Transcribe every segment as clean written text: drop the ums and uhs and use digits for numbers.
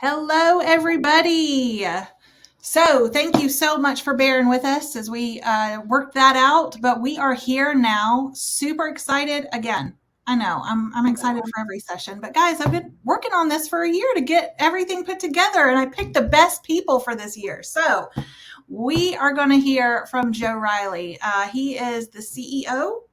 Hello, everybody. So, thank you so much for bearing with us as we worked that out. But we are here now, super excited again. I know I'm excited for every session, but guys, I've been working on this for a year to get everything put together, and I picked the best people for this year. So, we are going to hear from Joe Riley. He is the CEO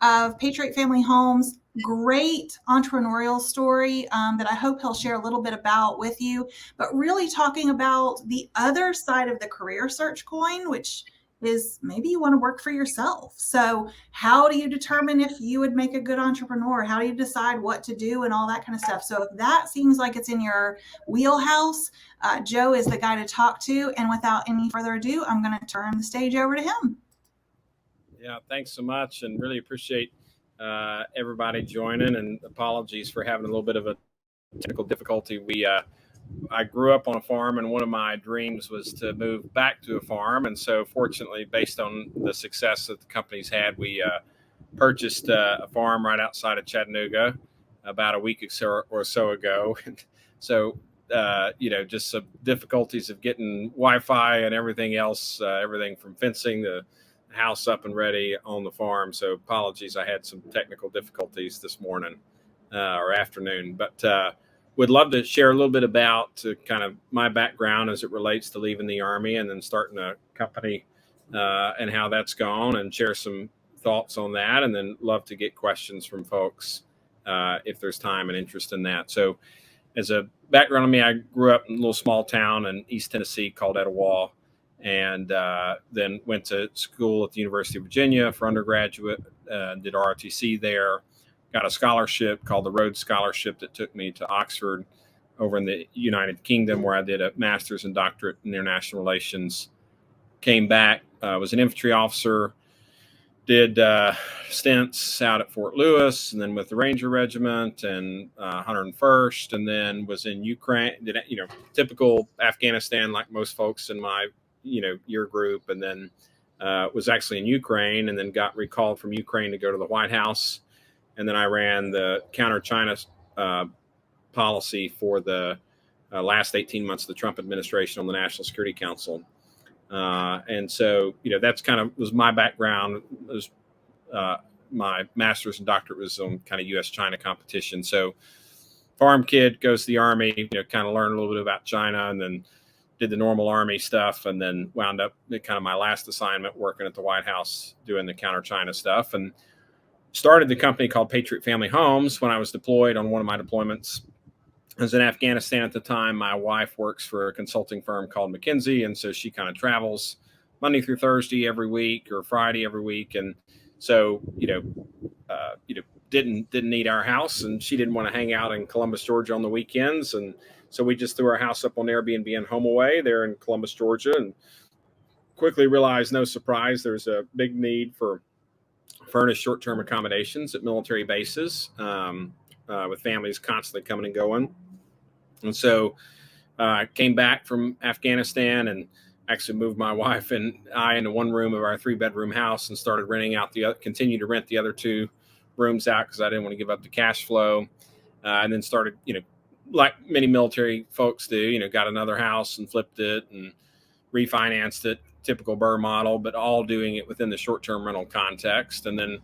of Patriot Family Homes. Great entrepreneurial story that I hope he'll share a little bit about with you, but really talking about the other side of the career search coin, which is maybe you want to work for yourself. So, how do you determine if you would make a good entrepreneur? How do you decide what to do and all that kind of stuff? So, if that seems like it's in your wheelhouse, Joe is the guy to talk to. And without any further ado, I'm going to turn the stage over to him. Yeah, thanks so much, and really appreciate everybody joining. And apologies for having a little bit of a technical difficulty. I grew up on a farm, and one of my dreams was to move back to a farm. And so, fortunately, based on the success that the company's had, we purchased a farm right outside of Chattanooga about a week or so ago. So, just some difficulties of getting Wi-Fi and everything else, everything from fencing the house up and ready on the farm. So apologies, I had some technical difficulties this morning or afternoon, but would love to share a little bit about kind of my background as it relates to leaving the Army and then starting a company and how that's gone, and share some thoughts on that, and then love to get questions from folks if there's time and interest in that. So as a background on me, I grew up in a little small town in East Tennessee called Etowah, and then went to school at the University of Virginia for undergraduate, did ROTC there, got a scholarship called the Rhodes Scholarship that took me to Oxford over in the United Kingdom, where I did a master's and doctorate in international relations. Came back, was an infantry officer, did stints out at Fort Lewis, and then with the Ranger Regiment and 101st, and then was in Ukraine. Did typical Afghanistan, like most folks in my year group, and then was actually in Ukraine, and then got recalled from Ukraine to go to the White House, and then I ran the counter-China policy for the last 18 months of the Trump administration on the National Security Council. And so, that's kind of was my background. Was my master's and doctorate was on kind of U.S.-China competition. So, farm kid, goes to the Army, kind of learn a little bit about China, and then did the normal Army stuff, and then wound up kind of my last assignment working at the White House doing the counter-China stuff, and started the company called Patriot Family Homes when I was deployed on one of my deployments. I was in Afghanistan at the time. My wife works for a consulting firm called McKinsey, and so she kind of travels Monday through Thursday every week or Friday every week, and so didn't need our house, and she didn't want to hang out in Columbus, Georgia on the weekends, and so we just threw our house up on Airbnb and HomeAway there in Columbus, Georgia, and quickly realized, no surprise, there's a big need for furnished short-term accommodations at military bases, with families constantly coming and going. And so I came back from Afghanistan and actually moved my wife and I into one room of our 3-bedroom house and started renting out continue to rent the other 2 rooms out because I didn't want to give up the cash flow. And then started, like many military folks do, got another house and flipped it and refinanced it, typical Burr model, but all doing it within the short-term rental context. And then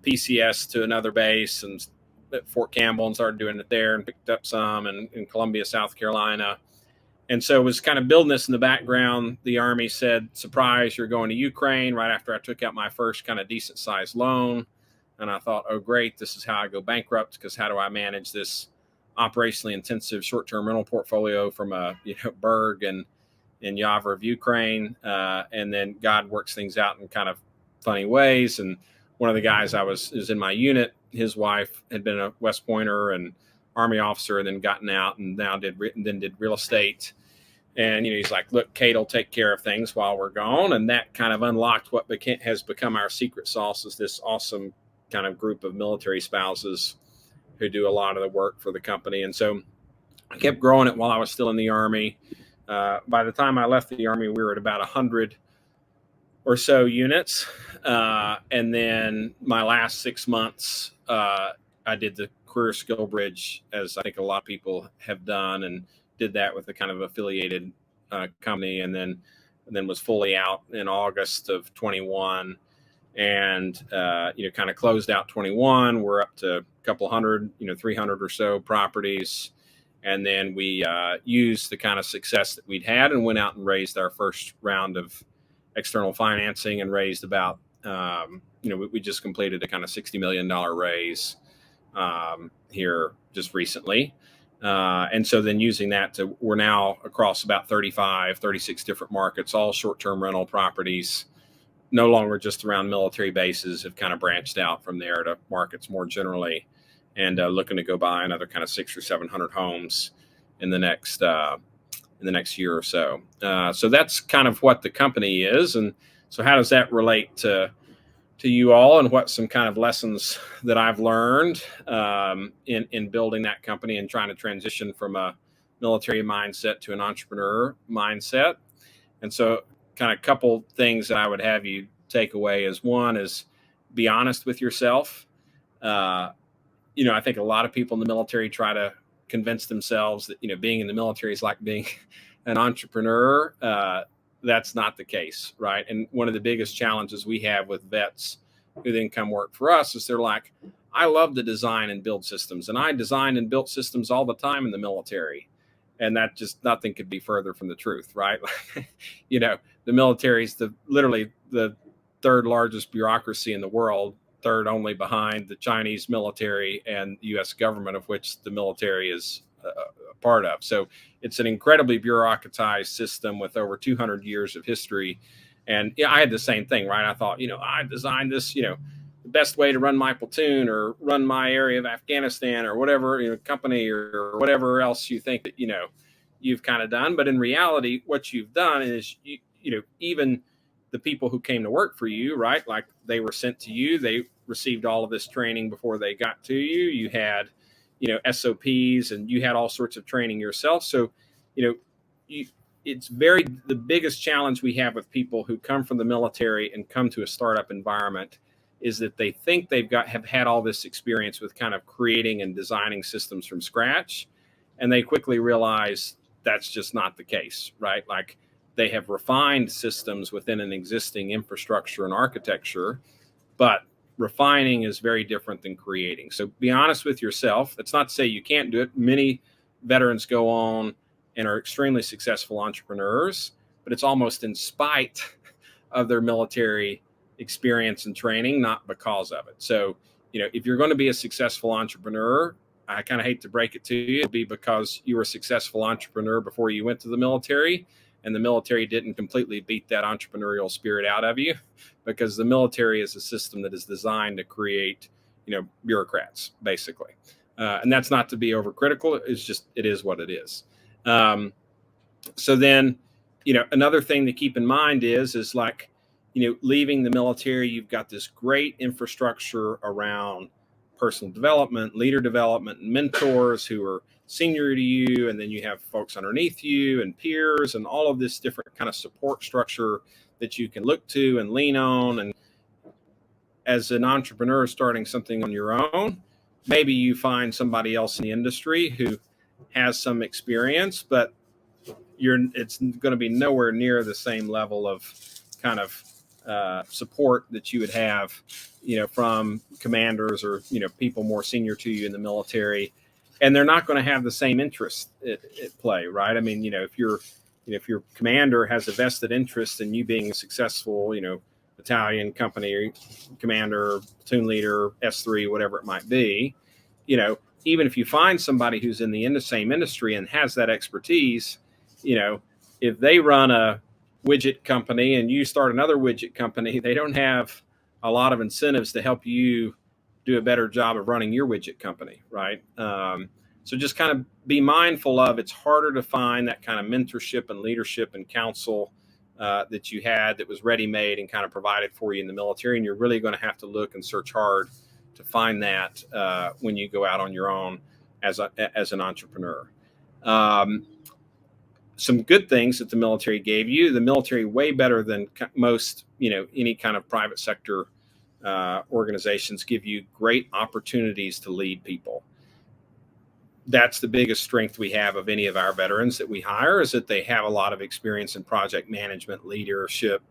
PCS to another base and at Fort Campbell and started doing it there, and picked up some in Columbia, South Carolina. And so was kind of building this in the background. The Army said, surprise, you're going to Ukraine, right after I took out my first kind of decent sized loan. And I thought, oh, great, this is how I go bankrupt, because how do I manage this operationally intensive short-term rental portfolio from a Berg and Yavor of Ukraine. And then God works things out in kind of funny ways. And one of the guys is in my unit, his wife had been a West Pointer and Army officer, and then gotten out and now did real estate. And he's like, look, Kate will take care of things while we're gone. And that kind of unlocked what has become our secret sauce, is this awesome kind of group of military spouses who do a lot of the work for the company. And so I kept growing it while I was still in the Army. By the time I left the Army, we were at about 100 or so units. And then my last 6 months, I did the Career Skill Bridge, as I think a lot of people have done, and did that with a kind of affiliated company, and then was fully out in August of 21, and kind of closed out 21. We're up to a couple hundred, 300 or so properties. And then we used the kind of success that we'd had and went out and raised our first round of external financing, and raised about, we just completed a kind of $60 million raise here just recently. And so then using that we're now across about 36 different markets, all short-term rental properties, no longer just around military bases, have kind of branched out from there to markets more generally, and looking to go buy another kind of 600 or 700 homes in the next year or so. So that's kind of what the company is. And so how does that relate to you all, and what some kind of lessons that I've learned in building that company and trying to transition from a military mindset to an entrepreneur mindset? And so kind of a couple things that I would have you take away is, one is be honest with yourself. I think a lot of people in the military try to convince themselves that, being in the military is like being an entrepreneur. That's not the case, right? And one of the biggest challenges we have with vets who then come work for us is they're like, I love to design and build systems, and I designed and built systems all the time in the military. And that just, nothing could be further from the truth, right? The military is literally the third largest bureaucracy in the world, third only behind the Chinese military and the U.S. government, of which the military is a part of. So it's an incredibly bureaucratized system with over 200 years of history. And I had the same thing, right? I thought, I designed this, the best way to run my platoon or run my area of Afghanistan or whatever, company or whatever else you think that, you've kind of done. But in reality, what you've done is, even the people who came to work for you, right? Like, they were sent to you, they received all of this training before they got to you. You had, SOPs, and you had all sorts of training yourself. So, it's the biggest challenge we have with people who come from the military and come to a startup environment is that they think have had all this experience with kind of creating and designing systems from scratch. And they quickly realize that's just not the case, right? Like, they have refined systems within an existing infrastructure and architecture, but refining is very different than creating. So be honest with yourself. That's not to say you can't do it. Many veterans go on and are extremely successful entrepreneurs, but it's almost in spite of their military experience and training, not because of it. So, if you're going to be a successful entrepreneur, I kind of hate to break it to you, it'll be because you were a successful entrepreneur before you went to the military, and the military didn't completely beat that entrepreneurial spirit out of you, because the military is a system that is designed to create, bureaucrats, basically. And that's not to be overcritical. It's just, it is what it is. So then, another thing to keep in mind is like, leaving the military, you've got this great infrastructure around personal development, leader development, and mentors who are senior to you. And then you have folks underneath you and peers and all of this different kind of support structure that you can look to and lean on. And as an entrepreneur starting something on your own, maybe you find somebody else in the industry who has some experience, but it's going to be nowhere near the same level of kind of support that you would have, from commanders or, people more senior to you in the military. And they're not going to have the same interest at play, right? I mean, if your commander has a vested interest in you being a successful, battalion, company commander, platoon leader, S3, whatever it might be, even if you find somebody who's in the same industry and has that expertise, if they run a widget company and you start another widget company, they don't have a lot of incentives to help you do a better job of running your widget company, right? So just kind of be mindful of, it's harder to find that kind of mentorship and leadership and counsel that you had that was ready-made and kind of provided for you in the military. And you're really going to have to look and search hard to find that when you go out on your own as an entrepreneur. Some good things that the military gave you. The military, way better than most, any kind of private sector organizations, give you great opportunities to lead people. that's the biggest strength we have of any of our veterans that we hire, is that they have a lot of experience in project management, leadership,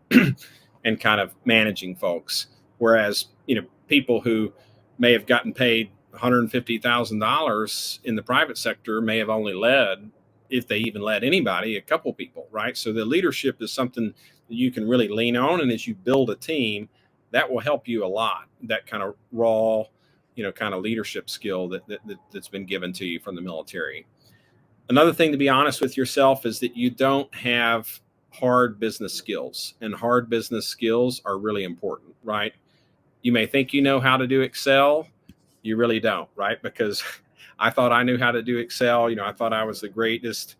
and kind of managing folks. Whereas, people who may have gotten paid $150,000 in the private sector may have only led, if they even led anybody, a couple people, right? So the leadership is something that you can really lean on. And as you build a team, that will help you a lot. That kind of raw, kind of leadership skill that's been given to you from the military. Another thing to be honest with yourself is that you don't have hard business skills, and hard business skills are really important, right? You may think you know how to do Excel. You really don't, right? Because I thought I knew how to do Excel. I thought I was the greatest,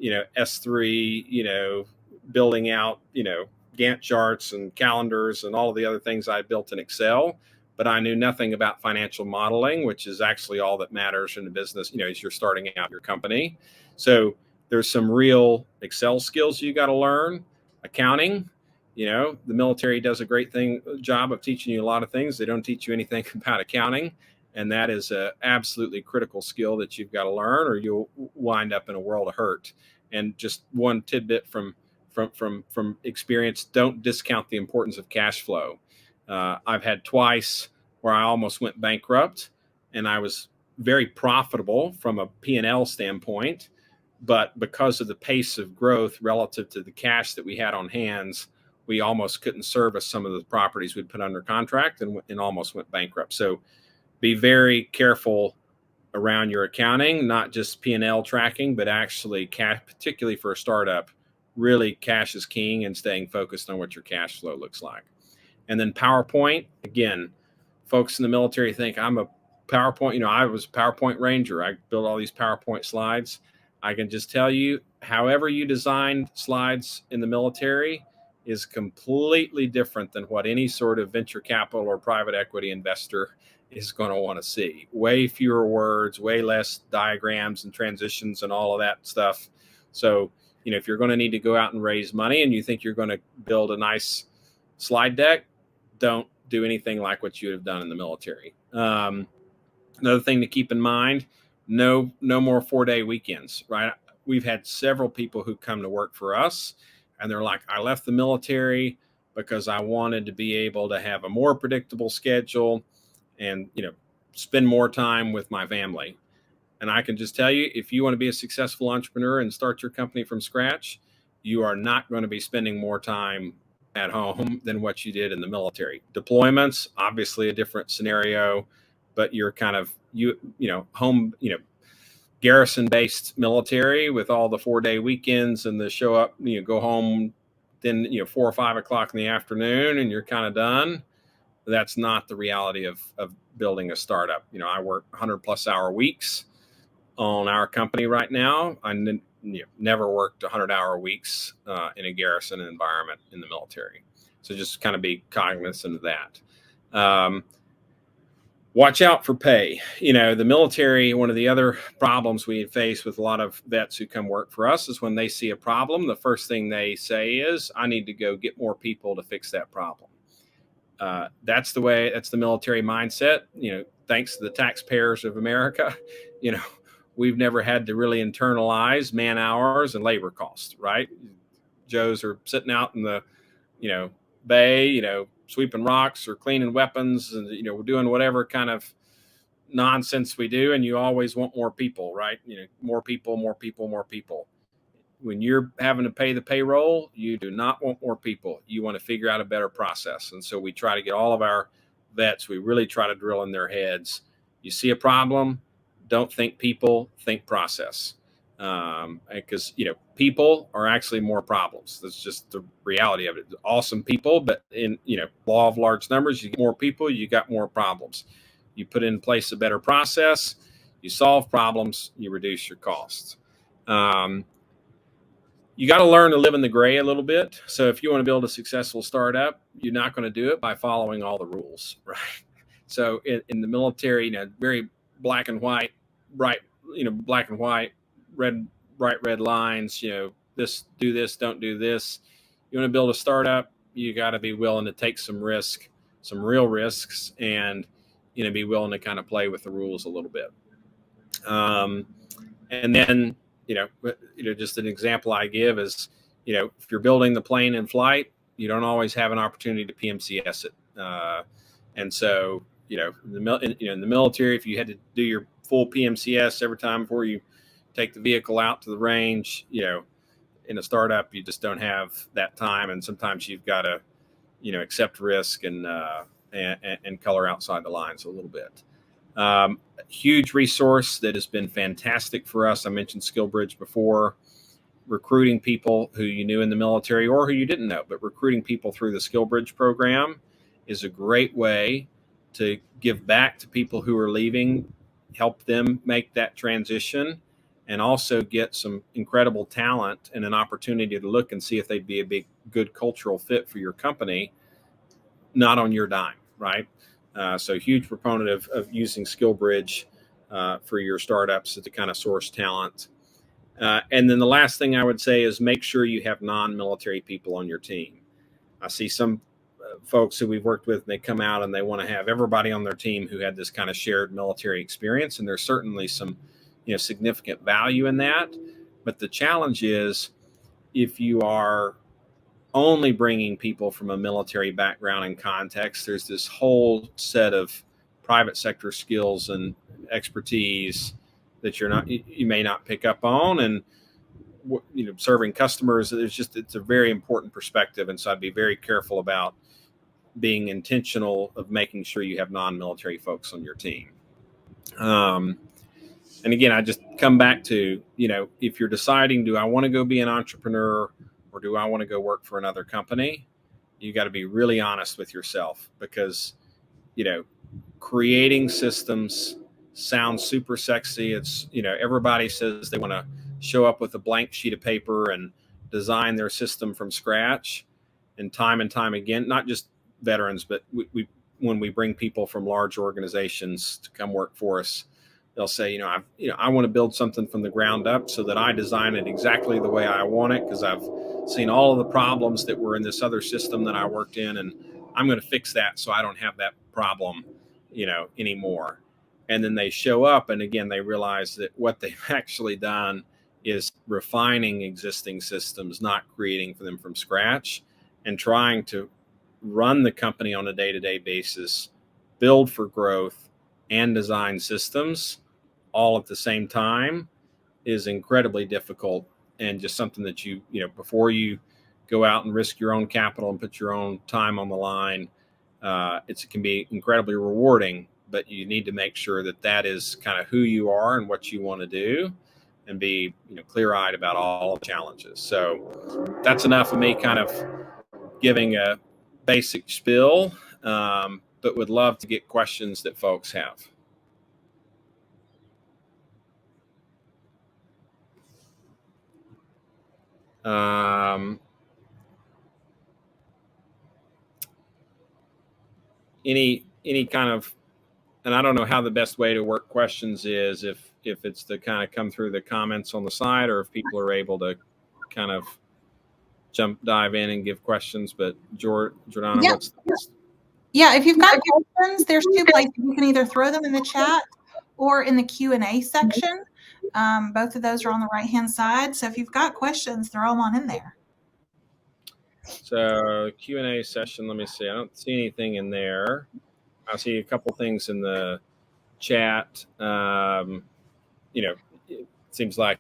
S3, building out, Gantt charts and calendars and all of the other things I built in Excel. But I knew nothing about financial modeling, which is actually all that matters in the business, as you're starting out your company. So there's some real Excel skills you got to learn. Accounting, the military does a great job of teaching you a lot of things. They don't teach you anything about accounting. And that is a absolutely critical skill that you've got to learn, or you'll wind up in a world of hurt. And just one tidbit from experience: don't discount the importance of cash flow. I've had twice where I almost went bankrupt, and I was very profitable from a P&L standpoint, but because of the pace of growth relative to the cash that we had on hands, we almost couldn't service some of the properties we'd put under contract, and almost went bankrupt. So be very careful around your accounting, not just P&L tracking, but actually cash, particularly for a startup. Really, cash is king, and staying focused on what your cash flow looks like. And then PowerPoint, again, folks in the military think I'm a PowerPoint. I was a PowerPoint ranger. I built all these PowerPoint slides. I can just tell you, however you designed slides in the military is completely different than what any sort of venture capital or private equity investor is going to want to see. Way fewer words, way less diagrams and transitions and all of that stuff. So, if you're going to need to go out and raise money and you think you're going to build a nice slide deck, don't do anything like what you have done in the military. Another thing to keep in mind, no more 4-day weekends, right? We've had several people who come to work for us, and they're like, I left the military because I wanted to be able to have a more predictable schedule and, spend more time with my family. And I can just tell you, if you want to be a successful entrepreneur and start your company from scratch, you are not going to be spending more time at home than what you did in the military. Deployments, obviously a different scenario, but you're kind of, home, garrison-based military with all the 4-day weekends and the show up, go home, then, 4 or 5 o'clock in the afternoon and you're kind of done. That's not the reality of building a startup. I work 100+ hour weeks on our company right now. I never worked 100-hour weeks in a garrison environment in the military. So just kind of be cognizant of that. Watch out for pay. The military, one of the other problems we face with a lot of vets who come work for us is when they see a problem, the first thing they say is, I need to go get more people to fix that problem. That's the military mindset. Thanks to the taxpayers of America, we've never had to really internalize man hours and labor costs, right? Joes are sitting out in the, bay, sweeping rocks or cleaning weapons, and, we're doing whatever kind of nonsense we do. And you always want more people, right? More people. When you're having to pay the payroll, you do not want more people. You want to figure out a better process. And so we try to get all of our vets, we really try to drill in their heads. You see a problem, don't think people, think process. Because, people are actually more problems. That's just the reality of it. Awesome people, but in, law of large numbers, you get more people, you got more problems. You put in place a better process, you solve problems, you reduce your costs. You got to learn to live in the gray a little bit. So if you want to build a successful startup, you're not going to do it by following all the rules, right? So in the military, very black and white, bright, black and white, bright red lines, this, do this, don't do this. You want to build a startup, you got to be willing to take some risk, some real risks, and, be willing to kind of play with the rules a little bit. And then, just an example I give is, if you're building the plane in flight, you don't always have an opportunity to PMCS it. And so, in the military, if you had to do your full PMCS every time before you take the vehicle out to the range, in a startup, you just don't have that time. And sometimes you've got to, accept risk and color outside the lines a little bit. Huge resource that has been fantastic for us. I mentioned SkillBridge before. Recruiting people who you knew in the military or who you didn't know, but recruiting people through the SkillBridge program is a great way to give back to people who are leaving, help them make that transition, and also get some incredible talent and an opportunity to look and see if they'd be a good cultural fit for your company, not on your dime, right? So huge proponent of using SkillBridge for your startups to kind of source talent. And then the last thing I would say is make sure you have non-military people on your team. I see some folks who we've worked with, and they come out and they want to have everybody on their team who had this kind of shared military experience. And there's certainly some, significant value in that. But the challenge is if you are only bringing people from a military background and context, there's this whole set of private sector skills and expertise that you may not pick up on, and serving customers, it's a very important perspective. And so I'd be very careful about being intentional of making sure you have non-military folks on your team. And again, I just come back to, if you're deciding, do I want to go be an entrepreneur or do I want to go work for another company? You got to be really honest with yourself, because, creating systems sounds super sexy. It's, everybody says they want to show up with a blank sheet of paper and design their system from scratch. And time again, not just veterans, but when we bring people from large organizations to come work for us, they'll say, I want to build something from the ground up so that I design it exactly the way I want it, because I've seen all of the problems that were in this other system that I worked in, and I'm going to fix that so I don't have that problem, anymore. And then they show up, and again, they realize that what they've actually done is refining existing systems, not creating for them from scratch, and trying to run the company on a day-to-day basis, build for growth, and design systems all at the same time is incredibly difficult, and just something that before you go out and risk your own capital and put your own time on the line, it can be incredibly rewarding, but you need to make sure that is kind of who you are and what you want to do, and be clear-eyed about all the challenges. So that's enough of me kind of giving a basic spiel, but would love to get questions that folks have. Any kind of, and I don't know how the best way to work questions is, if it's to kind of come through the comments on the side, or if people are able to kind of dive in and give questions. But Jordana, Yeah. what's the best? Yeah, if you've got questions, there's two places. You can either throw them in the chat or in the Q&A section. Both of those are on the right-hand side. So if you've got questions, throw them on in there. So Q&A session, let me see. I don't see anything in there. I see a couple things in the chat. It seems like,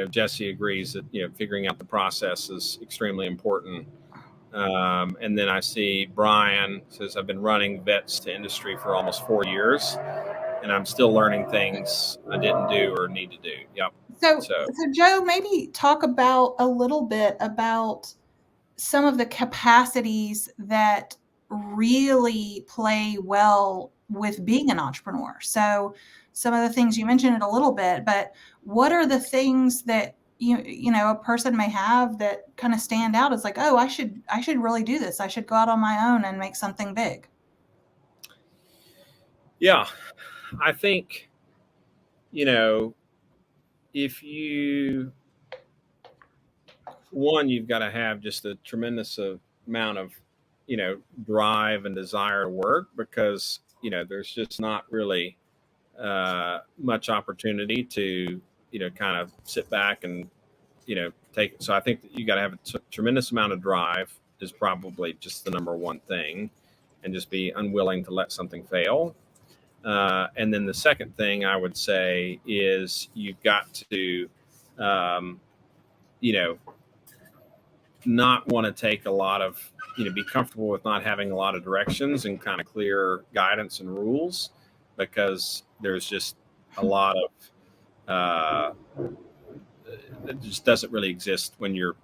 Jesse agrees that, figuring out the process is extremely important. And then I see Brian says, I've been running vets to industry for almost 4 years, and I'm still learning things I didn't do or need to do. Yep. So Joe, maybe talk about a little bit about some of the capacities that really play well with being an entrepreneur. So some of the things you mentioned it a little bit, but what are the things that a person may have that kind of stand out as like, oh, I should really do this. I should go out on my own and make something big. Yeah, I think, if you've got to have just a tremendous amount of, drive and desire to work, because, there's just not really much opportunity to kind of sit back and, take. So I think that you got to have a tremendous amount of drive is probably just the number one thing, and just be unwilling to let something fail. And then the second thing I would say is you've got to, um, you know, not want to take a lot of, be comfortable with not having a lot of directions and kind of clear guidance and rules, because there's just a lot of, it just doesn't really exist when you're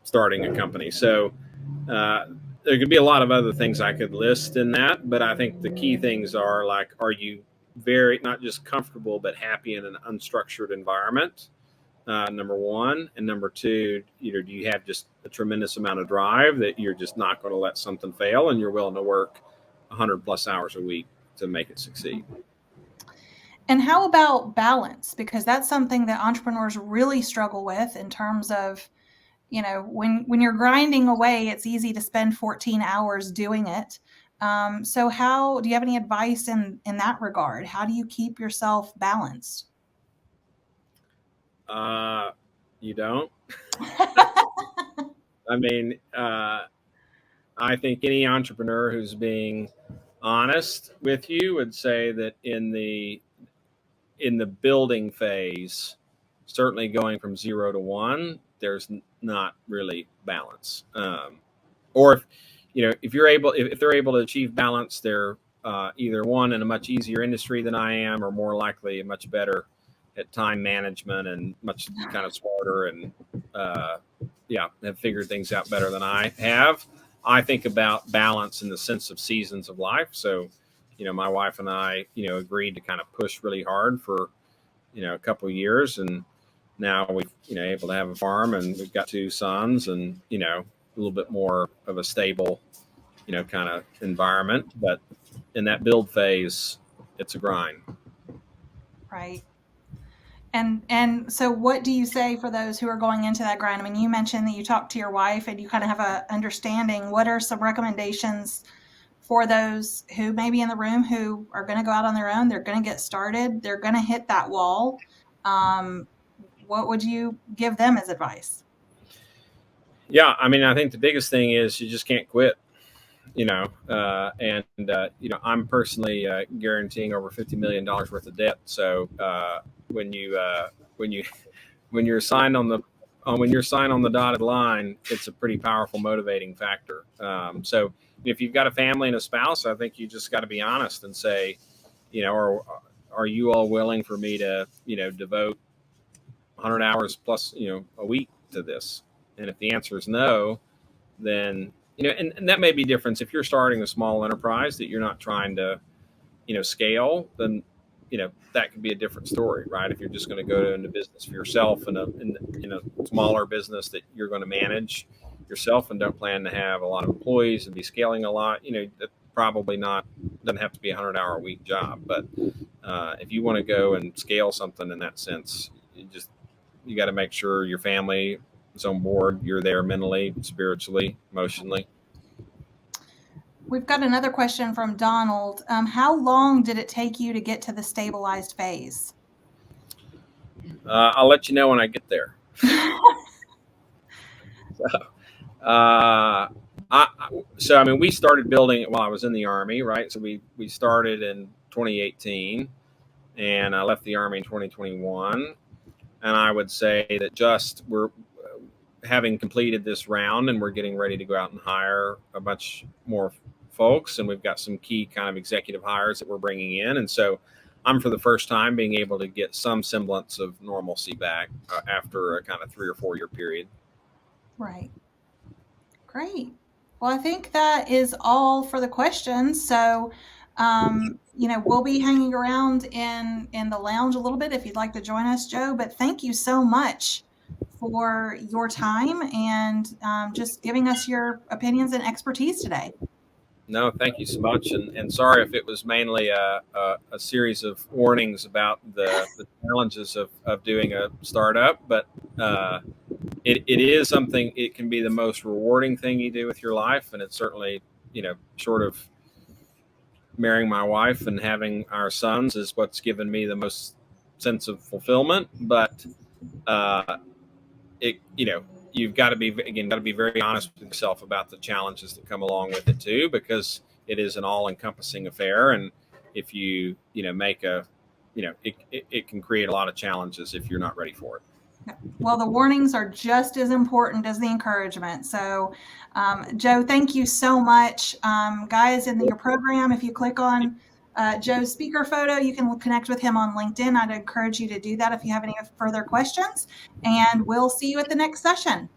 starting a company. So there could be a lot of other things I could list in that, but I think the key things are like, are you very not just comfortable but happy in an unstructured environment? Number one, and number two, do you have just a tremendous amount of drive that you're just not going to let something fail, and you're willing to work 100+ hours a week to make it succeed? And how about balance? Because that's something that entrepreneurs really struggle with in terms of, when you're grinding away, it's easy to spend 14 hours doing it. So how do you have any advice in that regard? How do you keep yourself balanced? You don't. I mean, I think any entrepreneur who's being honest with you would say that in the building phase, certainly going from 0 to 1, there's not really balance. Or if you're able, if they're able to achieve balance, they're either one in a much easier industry than I am, or more likely much better at time management and much kind of smarter and have figured things out better than I have. I think about balance in the sense of seasons of life. So, my wife and I, agreed to kind of push really hard for, a couple of years, and now we've, able to have a farm, and we've got 2 sons, and, a little bit more of a stable, kind of environment. But in that build phase, it's a grind. Right. And so what do you say for those who are going into that grind? I mean, you mentioned that you talked to your wife and you kind of have a understanding. What are some recommendations for those who may be in the room who are going to go out on their own? They're going to get started. They're going to hit that wall. What would you give them as advice? Yeah, I mean, I think the biggest thing is you just can't quit. I'm personally guaranteeing over $50 million worth of debt. So when you're signed on the dotted line, it's a pretty powerful motivating factor. So if you've got a family and a spouse, I think you just got to be honest and say, are you all willing for me to, devote 100 hours plus, a week to this? And if the answer is no, then, and that may be different. If you're starting a small enterprise that you're not trying to, scale, then, that could be a different story, right? If you're just going to go into business for yourself in a smaller business that you're going to manage yourself and don't plan to have a lot of employees and be scaling a lot, that probably doesn't have to be a 100-hour a week job. But if you want to go and scale something in that sense, you got to make sure your family is on board. You're there mentally, spiritually, emotionally. We've got another question from Donald. How long did it take you to get to the stabilized phase? I'll let you know when I get there. We started building it while I was in the Army, right? So we started in 2018, and I left the Army in 2021. And I would say that we're having completed this round, and we're getting ready to go out and hire a bunch more folks. And we've got some key kind of executive hires that we're bringing in. And so I'm, for the first time, being able to get some semblance of normalcy back after a kind of 3 or 4 year period. Right. Great. Well, I think that is all for the questions. So, we'll be hanging around in the lounge a little bit if you'd like to join us, Joe. But thank you so much for your time and just giving us your opinions and expertise today. No, thank you so much. And sorry if it was mainly a series of warnings about the challenges of doing a startup, but it is something. It can be the most rewarding thing you do with your life. And it's certainly, short of marrying my wife and having our sons, is what's given me the most sense of fulfillment, but you've got to be very honest with yourself about the challenges that come along with it too, because it is an all-encompassing affair. And if you make it can create a lot of challenges if you're not ready for it. Well, the warnings are just as important as the encouragement. So, Joe, thank you so much. Guys, in your program, if you click on Joe's speaker photo, you can connect with him on LinkedIn. I'd encourage you to do that if you have any further questions. And we'll see you at the next session.